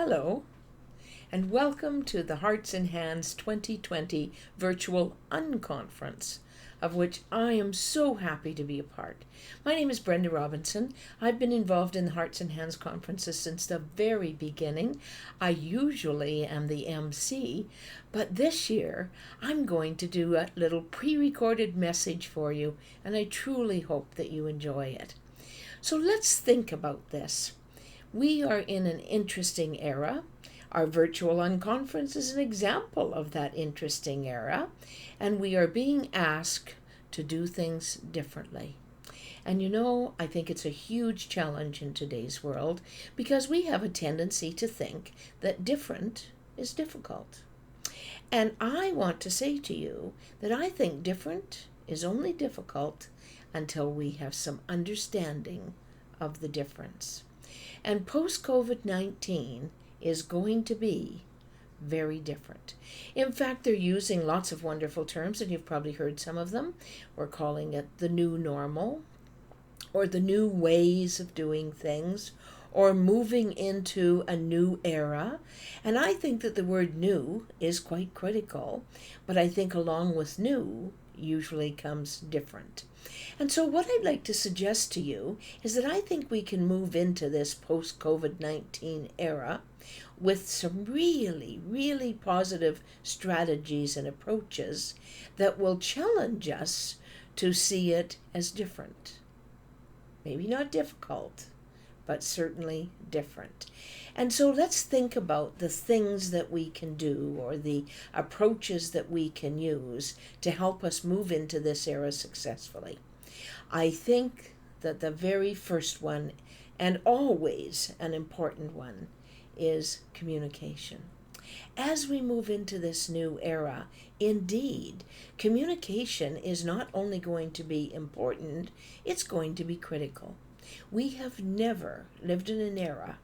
Hello, and welcome to the Hearts and Hands 2020 Virtual Unconference, of which I am so happy to be a part. My name is Brenda Robinson. I've been involved in the Hearts and Hands conferences since the very beginning. I usually am the MC, but this year I'm going to do a little pre-recorded message for you, and I truly hope that you enjoy it. So let's think about this. We are in an interesting era. Our virtual unconference is an example of that interesting era, and we are being asked to do things differently. And I think it's a huge challenge in today's world because we have a tendency to think that different is difficult. And I want to say to you that I think different is only difficult until we have some understanding of the difference. And post-COVID-19 is going to be very different. In fact, they're using lots of wonderful terms, and you've probably heard some of them. We're calling it the new normal, or the new ways of doing things, or moving into a new era. And I think that the word new is quite critical, but I think along with new usually comes different. And so what I'd like to suggest to you is that I think we can move into this post-COVID-19 era with some really, really positive strategies and approaches that will challenge us to see it as different. Maybe not difficult, but certainly different. And so let's think about the things that we can do or the approaches that we can use to help us move into this era successfully. I think that the very first one, and always an important one, is communication. As we move into this new era, indeed, communication is not only going to be important, it's going to be critical. We have never lived in an era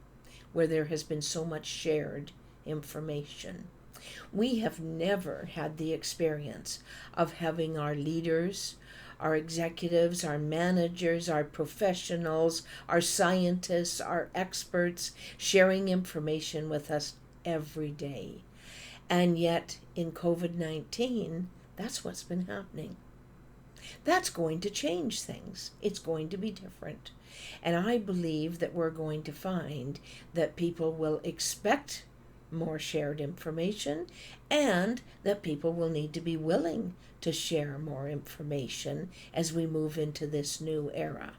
where there has been so much shared information. We have never had the experience of having our leaders, our executives, our managers, our professionals, our scientists, our experts sharing information with us every day. And yet in COVID-19, that's what's been happening. That's going to change things. It's going to be different. And I believe that we're going to find that people will expect more shared information and that people will need to be willing to share more information as we move into this new era.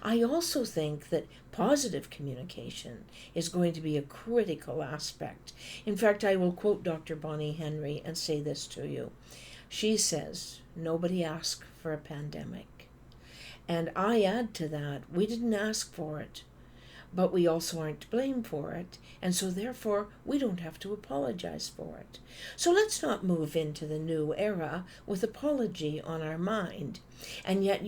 I also think that positive communication is going to be a critical aspect. In fact, I will quote Dr. Bonnie Henry and say this to you. She says, "Nobody asked for a pandemic." And I add to that, we didn't ask for it, but we also aren't to blame for it, and so therefore we don't have to apologize for it. So let's not move into the new era with apology on our mind. And yet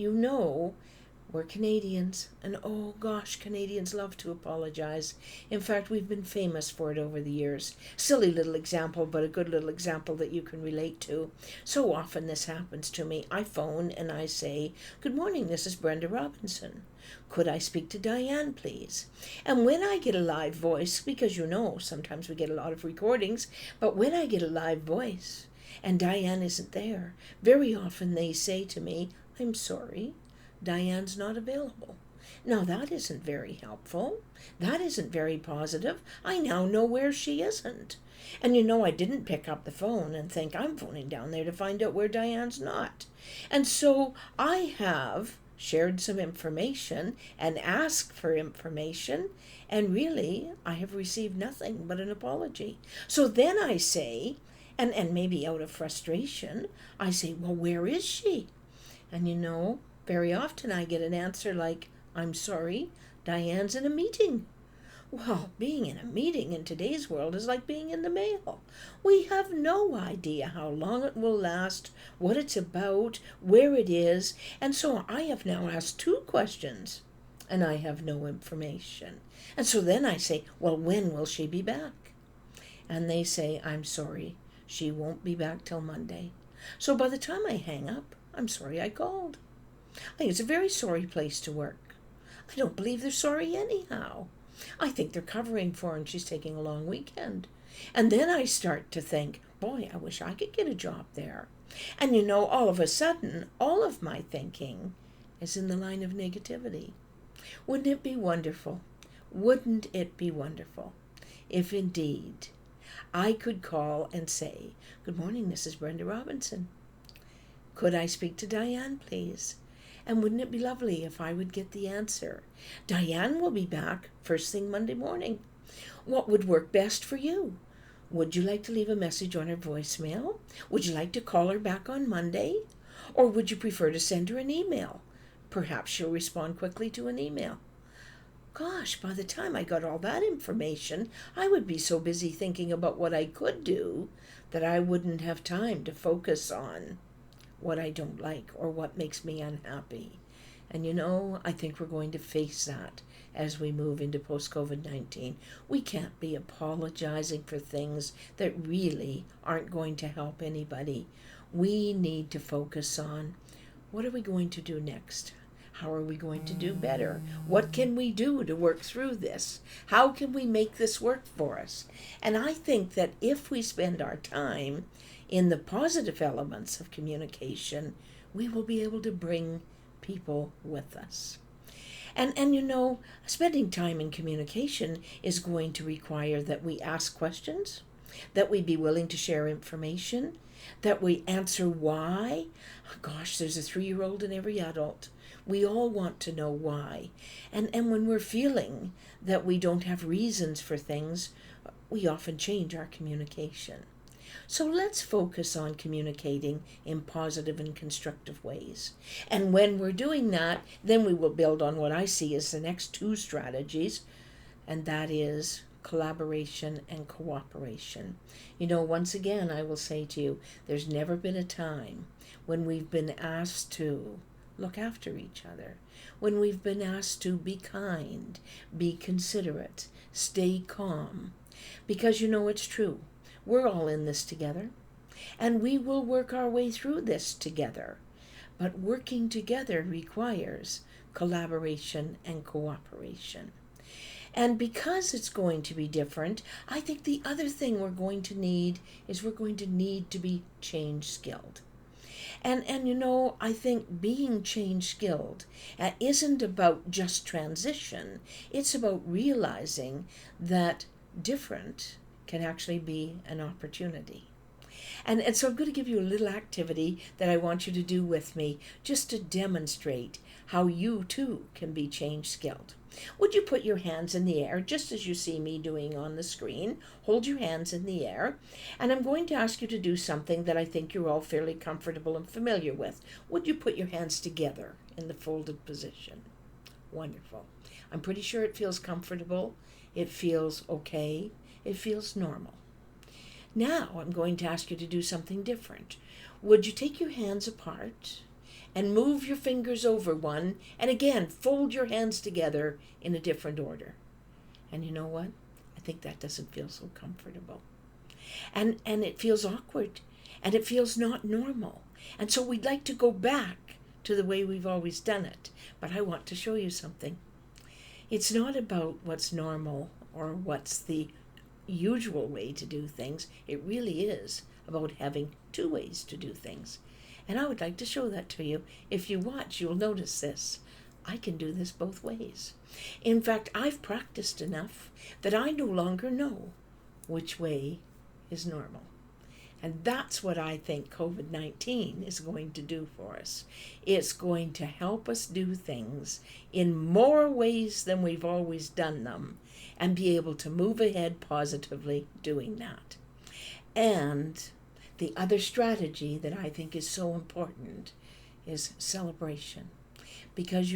we're Canadians, and oh gosh, Canadians love to apologize. In fact, we've been famous for it over the years. Silly little example, but a good little example that you can relate to. So often this happens to me. I phone and I say, "Good morning, this is Brenda Robinson. Could I speak to Diane, please?" And when I get a live voice, because sometimes we get a lot of recordings, but when I get a live voice and Diane isn't there, very often they say to me, "I'm sorry, Diane's not available." Now that isn't very helpful. That isn't very positive. I now know where she isn't. And I didn't pick up the phone and think I'm phoning down there to find out where Diane's not. And so I have shared some information and asked for information, and really I have received nothing but an apology. So then I say, and maybe out of frustration, I say, "Well, where is she?" And very often I get an answer like, "I'm sorry, Diane's in a meeting." Well, being in a meeting in today's world is like being in the mail. We have no idea how long it will last, what it's about, where it is, and so I have now asked 2 questions, and I have no information. And so then I say, "Well, when will she be back?" And they say, "I'm sorry, she won't be back till Monday." So by the time I hang up, I'm sorry I called. I think it's a very sorry place to work. I don't believe they're sorry anyhow. I think they're covering for her and she's taking a long weekend. And then I start to think, boy, I wish I could get a job there. And all of a sudden, all of my thinking is in the line of negativity. Wouldn't it be wonderful? Wouldn't it be wonderful if indeed I could call and say, "Good morning, this is Brenda Robinson. Could I speak to Diane, please?" And wouldn't it be lovely if I would get the answer? Diane will be back first thing Monday morning. What would work best for you? Would you like to leave a message on her voicemail? Would you like to call her back on Monday? Or would you prefer to send her an email? Perhaps she'll respond quickly to an email. Gosh, by the time I got all that information, I would be so busy thinking about what I could do that I wouldn't have time to focus on what I don't like or what makes me unhappy. And I think we're going to face that as we move into post-COVID-19. We can't be apologizing for things that really aren't going to help anybody. We need to focus on, what are we going to do next? How are we going to do better? What can we do to work through this? How can we make this work for us? And I think that if we spend our time in the positive elements of communication, we will be able to bring people with us. And spending time in communication is going to require that we ask questions, that we be willing to share information, that we answer why. Gosh, there's a 3-year-old in every adult. We all want to know why. And when we're feeling that we don't have reasons for things, we often change our communication. So let's focus on communicating in positive and constructive ways. And when we're doing that, then we will build on what I see as the next 2 strategies, and that is collaboration and cooperation. Once again, I will say to you, there's never been a time when we've been asked to look after each other, when we've been asked to be kind, be considerate, stay calm. Because it's true. We're all in this together, and we will work our way through this together. But working together requires collaboration and cooperation. And because it's going to be different, I think the other thing we're going to need to be change skilled. And I think being change skilled isn't about just transition. It's about realizing that different can actually be an opportunity. And so I'm going to give you a little activity that I want you to do with me just to demonstrate how you too can be change skilled. Would you put your hands in the air just as you see me doing on the screen? Hold your hands in the air, and I'm going to ask you to do something that I think you're all fairly comfortable and familiar with. Would you put your hands together in the folded position? Wonderful. I'm pretty sure it feels comfortable. It feels okay. It feels normal. Now I'm going to ask you to do something different. Would you take your hands apart and move your fingers over one, and again, fold your hands together in a different order? And you know what? I think that doesn't feel so comfortable. And it feels awkward, and it feels not normal. And so we'd like to go back to the way we've always done it. But I want to show you something. It's not about what's normal or what's the usual way to do things. It really is about having 2 ways to do things. And I would like to show that to you. If you watch, you'll notice this. I can do this both ways. In fact, I've practiced enough that I no longer know which way is normal. And that's what I think COVID-19 is going to do for us. It's going to help us do things in more ways than we've always done them and be able to move ahead positively doing that. And the other strategy that I think is so important is celebration. Because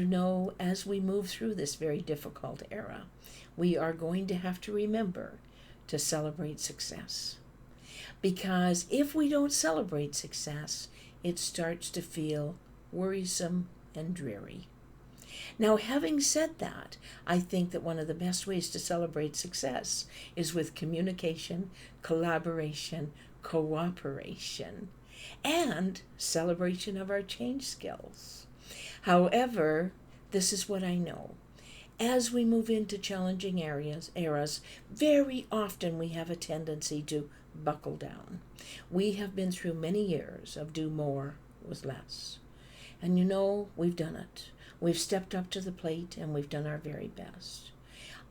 as we move through this very difficult era, we are going to have to remember to celebrate success. Because if we don't celebrate success, it starts to feel worrisome and dreary. Now, having said that, I think that one of the best ways to celebrate success is with communication, collaboration, cooperation, and celebration of our change skills. However, this is what I know. As we move into challenging eras, very often we have a tendency to buckle down. We have been through many years of do more with less. And we've done it. We've stepped up to the plate and we've done our very best.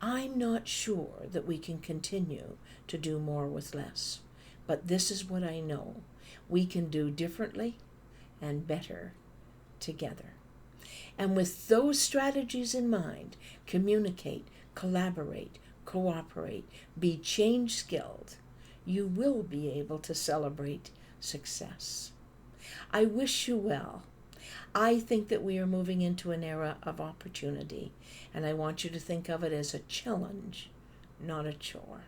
I'm not sure that we can continue to do more with less. But this is what I know. We can do differently and better together. And with those strategies in mind, communicate, collaborate, cooperate, be change skilled, you will be able to celebrate success. I wish you well. I think that we are moving into an era of opportunity, and I want you to think of it as a challenge, not a chore.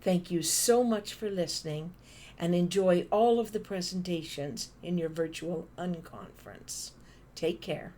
Thank you so much for listening, and enjoy all of the presentations in your virtual unconference. Take care.